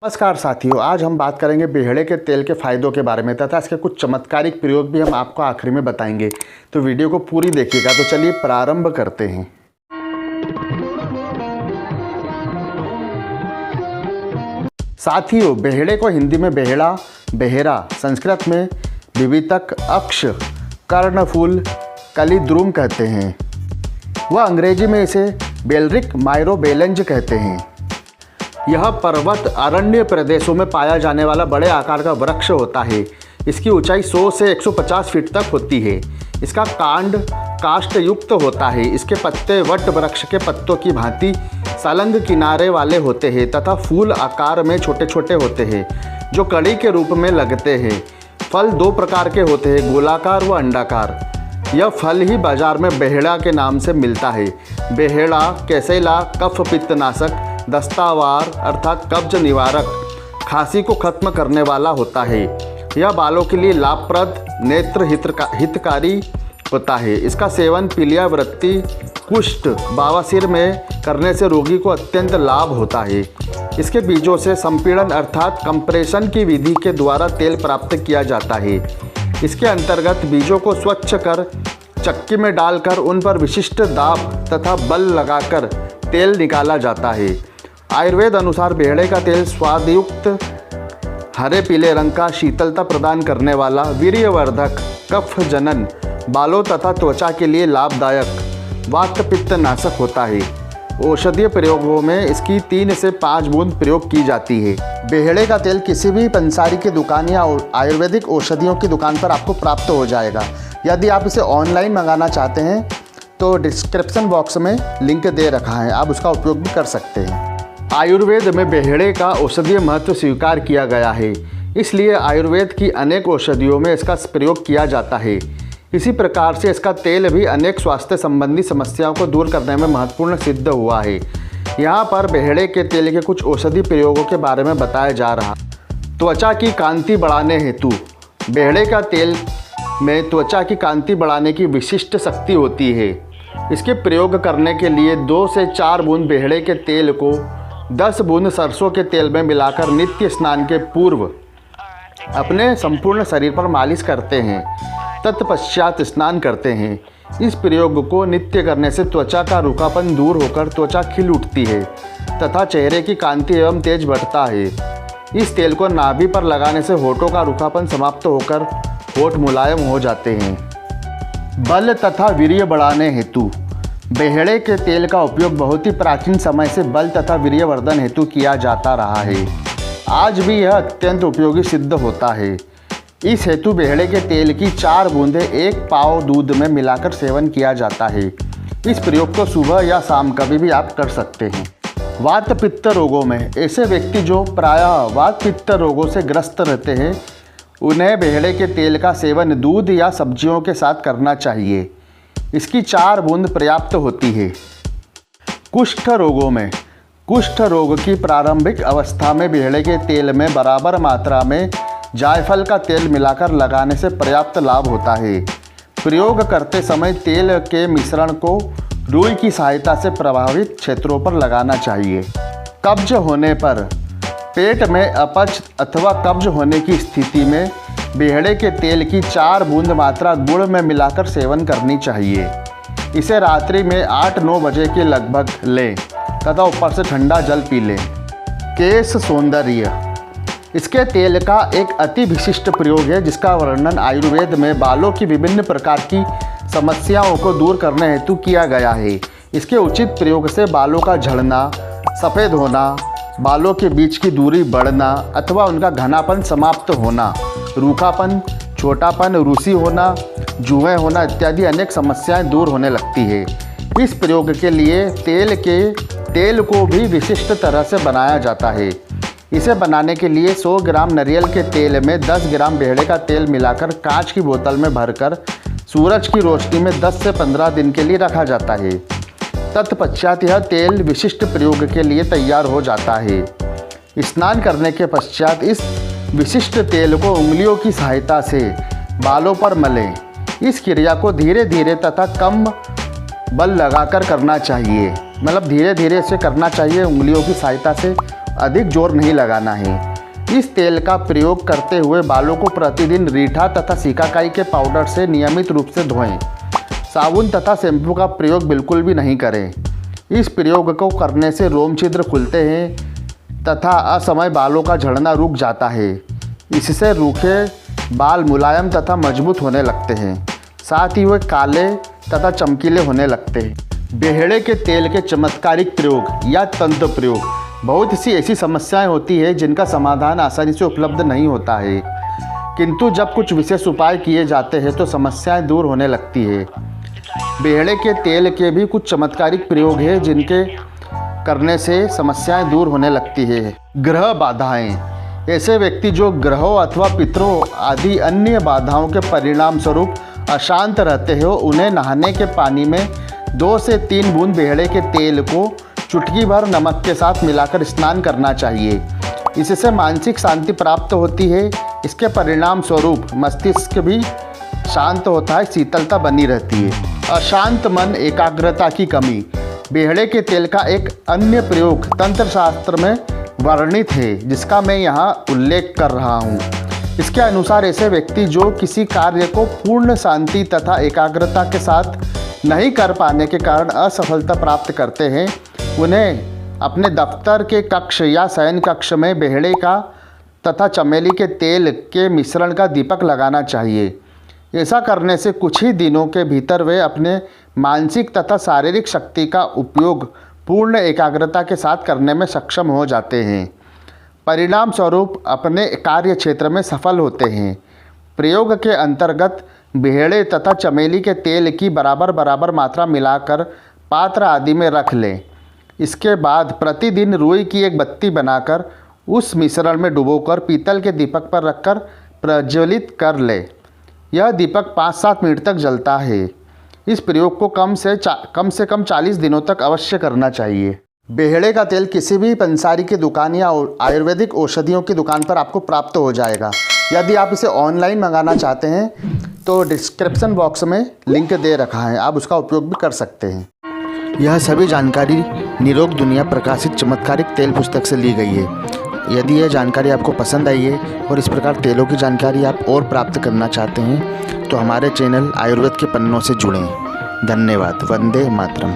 नमस्कार साथियों, आज हम बात करेंगे बेहड़े के तेल के फ़ायदों के बारे में तथा इसके कुछ चमत्कारिक प्रयोग भी हम आपको आखिरी में बताएंगे। तो वीडियो को पूरी देखिएगा। तो चलिए प्रारंभ करते हैं। साथियों, बेहड़े को हिंदी में बेहड़ा, बेहरा, संस्कृत में विवितक, अक्ष, कर्णफूल, कलिद्रुम कहते हैं। वह अंग्रेजी में इसे बेलरिक माइरोबेलेंज कहते हैं। यह पर्वत अरण्य प्रदेशों में पाया जाने वाला बड़े आकार का वृक्ष होता है। इसकी ऊंचाई 100 से 150 फीट तक होती है। इसका कांड काष्ठ युक्त होता है। इसके पत्ते वट वृक्ष के पत्तों की भांति सलंग किनारे वाले होते हैं तथा फूल आकार में छोटे छोटे होते हैं जो कड़ी के रूप में लगते हैं। फल दो प्रकार के होते हैं, गोलाकार व अंडाकार। यह फल ही बाजार में बेहड़ा के नाम से मिलता है। बेहड़ा कैसेला कफ पित्तनाशक, दस्तावार अर्थात कब्ज निवारक, खांसी को खत्म करने वाला होता है। यह बालों के लिए लाभप्रद, नेत्र हितकारी होता है। इसका सेवन पीलिया वृत्ति, कुष्ठ, बवासीर में करने से रोगी को अत्यंत लाभ होता है। इसके बीजों से संपीड़न अर्थात कंप्रेशन की विधि के द्वारा तेल प्राप्त किया जाता है। इसके अंतर्गत बीजों को स्वच्छ कर चक्की में डालकर उन पर विशिष्ट दाब तथा बल लगाकर तेल निकाला जाता है। आयुर्वेद अनुसार बेहड़े का तेल स्वादयुक्त, हरे पीले रंग का, शीतलता प्रदान करने वाला, वीर्यवर्धक, कफ जनन, बालों तथा त्वचा के लिए लाभदायक, वात पित्त नाशक होता है। औषधीय प्रयोगों में इसकी 3 से 5 बूंद प्रयोग की जाती है। बेहड़े का तेल किसी भी पंसारी की दुकान या आयुर्वेदिक औषधियों की दुकान पर आपको प्राप्त हो जाएगा। यदि आप इसे ऑनलाइन मंगाना चाहते हैं तो डिस्क्रिप्शन बॉक्स में लिंक दे रखा है, आप उसका उपयोग भी कर सकते हैं। आयुर्वेद में बेहड़े का औषधीय महत्व स्वीकार किया गया है, इसलिए आयुर्वेद की अनेक औषधियों में इसका प्रयोग किया जाता है। इसी प्रकार से इसका तेल भी अनेक स्वास्थ्य संबंधी समस्याओं को दूर करने में महत्वपूर्ण सिद्ध हुआ है। यहाँ पर बेहड़े के तेल के कुछ औषधि प्रयोगों के बारे में बताया जा रहा। त्वचा की कांति बढ़ाने हेतु बेहड़े का तेल में त्वचा की कांति बढ़ाने की विशिष्ट शक्ति होती है। इसके प्रयोग करने के लिए 2 से 4 बूंद बेहड़े के तेल को 10 बूंद सरसों के तेल में मिलाकर नित्य स्नान के पूर्व अपने संपूर्ण शरीर पर मालिश करते हैं। तत्पश्चात स्नान करते हैं। इस प्रयोग को नित्य करने से त्वचा का रूखापन दूर होकर त्वचा खिल उठती है तथा चेहरे की कांति एवं तेज बढ़ता है। इस तेल को नाभि पर लगाने से होठों का रूखापन समाप्त होकर होठ मुलायम हो जाते हैं। बल तथा वीर्य बढ़ाने हेतु बेहड़े के तेल का उपयोग बहुत ही प्राचीन समय से बल तथा वीर्यवर्धन हेतु किया जाता रहा है। आज भी यह अत्यंत उपयोगी सिद्ध होता है। इस हेतु बेहड़े के तेल की 4 बूंदें 1 पाव दूध में मिलाकर सेवन किया जाता है। इस प्रयोग को सुबह या शाम कभी भी आप कर सकते हैं। वात पित्त रोगों में ऐसे व्यक्ति जो प्रायः वात पित्त रोगों से ग्रस्त रहते हैं उन्हें बेहड़े के तेल का सेवन दूध या सब्जियों के साथ करना चाहिए। इसकी 4 बूंद पर्याप्त होती है। कुष्ठ रोगों में कुष्ठ रोग की प्रारंभिक अवस्था में बेहड़े के तेल में बराबर मात्रा में जायफल का तेल मिलाकर लगाने से पर्याप्त लाभ होता है। प्रयोग करते समय तेल के मिश्रण को रुई की सहायता से प्रभावित क्षेत्रों पर लगाना चाहिए। कब्ज होने पर पेट में अपच अथवा कब्ज होने की स्थिति में बेहड़े के तेल की 4 बूंद मात्रा गुड़ में मिलाकर सेवन करनी चाहिए। इसे रात्रि में 8-9 बजे के लगभग लें तथा ऊपर से ठंडा जल पी लें। केश सौंदर्य इसके तेल का एक अति विशिष्ट प्रयोग है जिसका वर्णन आयुर्वेद में बालों की विभिन्न प्रकार की समस्याओं को दूर करने हेतु किया गया है। इसके उचित प्रयोग से बालों का झड़ना, सफ़ेद होना, बालों के बीच की दूरी बढ़ना अथवा उनका घनापन समाप्त होना, रूखापन, छोटापन, रूसी होना, जुएं होना इत्यादि अनेक समस्याएं दूर होने लगती है। इस प्रयोग के लिए तेल को भी विशिष्ट तरह से बनाया जाता है। इसे बनाने के लिए 100 ग्राम नारियल के तेल में 10 ग्राम बेहड़े का तेल मिलाकर कांच की बोतल में भरकर सूरज की रोशनी में 10 से 15 दिन के लिए रखा जाता है। तत्पश्चात यह तेल विशिष्ट प्रयोग के लिए तैयार हो जाता है। स्नान करने के पश्चात इस विशिष्ट तेल को उंगलियों की सहायता से बालों पर मलें। इस क्रिया को धीरे धीरे तथा कम बल लगाकर करना चाहिए, मतलब धीरे धीरे इसे करना चाहिए उंगलियों की सहायता से अधिक जोर नहीं लगाना है। इस तेल का प्रयोग करते हुए बालों को प्रतिदिन रीठा तथा सिकाकाई के पाउडर से नियमित रूप से धोएं। साबुन तथा शैम्पू का प्रयोग बिल्कुल भी नहीं करें। इस प्रयोग को करने से रोम छिद्र खुलते हैं तथा असमय बालों का झड़ना रुक जाता है। इससे रूखे बाल मुलायम तथा मजबूत होने लगते हैं, साथ ही वे काले तथा चमकीले होने लगते हैं। बेहड़े के तेल के चमत्कारिक प्रयोग या तंत्र प्रयोग। बहुत सी ऐसी समस्याएं होती है जिनका समाधान आसानी से उपलब्ध नहीं होता है, किंतु जब कुछ विशेष उपाय किए जाते हैं तो समस्याएं दूर होने लगती है। बेहड़े के तेल के भी कुछ चमत्कारिक प्रयोग हैं जिनके करने से समस्याएं दूर होने लगती है। ग्रह बाधाएं। ऐसे व्यक्ति जो ग्रहों अथवा पितरों आदि अन्य बाधाओं के परिणाम स्वरूप अशांत रहते हो, उन्हें नहाने के पानी में 2 से 3 बूंद बेहड़े के तेल को चुटकी भर नमक के साथ मिलाकर स्नान करना चाहिए। इससे मानसिक शांति प्राप्त होती है। इसके परिणाम स्वरूप मस्तिष्क भी शांत होता है, शीतलता बनी रहती है। अशांत मन, एकाग्रता की कमी। बेहड़े के तेल का एक अन्य प्रयोग तंत्र शास्त्र में वर्णित है, जिसका मैं यहाँ उल्लेख कर रहा हूँ। इसके अनुसार ऐसे व्यक्ति जो किसी कार्य को पूर्ण शांति तथा एकाग्रता के साथ नहीं कर पाने के कारण असफलता प्राप्त करते हैं, उन्हें अपने दफ्तर के कक्ष या शयन कक्ष में बेहड़े का तथा चमेली के तेल के मिश्रण का दीपक लगाना चाहिए। ऐसा करने से कुछ ही दिनों के भीतर वे अपने मानसिक तथा शारीरिक शक्ति का उपयोग पूर्ण एकाग्रता के साथ करने में सक्षम हो जाते हैं। परिणाम स्वरूप अपने कार्य क्षेत्र में सफल होते हैं। प्रयोग के अंतर्गत बेहड़े तथा चमेली के तेल की बराबर बराबर मात्रा मिलाकर पात्र आदि में रख लें। इसके बाद प्रतिदिन रुई की एक बत्ती बनाकर उस मिश्रण में डुबोकर पीतल के दीपक पर रखकर प्रज्वलित कर ले। यह दीपक 5-7 मिनट तक जलता है। इस प्रयोग को कम से कम 40 दिनों तक अवश्य करना चाहिए। बेहड़े का तेल किसी भी पंसारी की दुकान या आयुर्वेदिक औषधियों की दुकान पर आपको प्राप्त हो जाएगा। यदि आप इसे ऑनलाइन मंगाना चाहते हैं तो डिस्क्रिप्शन बॉक्स में लिंक दे रखा है, आप उसका उपयोग भी कर सकते हैं। यह सभी जानकारी निरोग दुनिया प्रकाशित चमत्कारिक तेल पुस्तक से ली गई है। यदि यह जानकारी आपको पसंद आई है और इस प्रकार तेलों की जानकारी आप और प्राप्त करना चाहते हैं तो हमारे चैनल आयुर्वेद के पन्नों से जुड़ें। धन्यवाद। वंदे मातरम।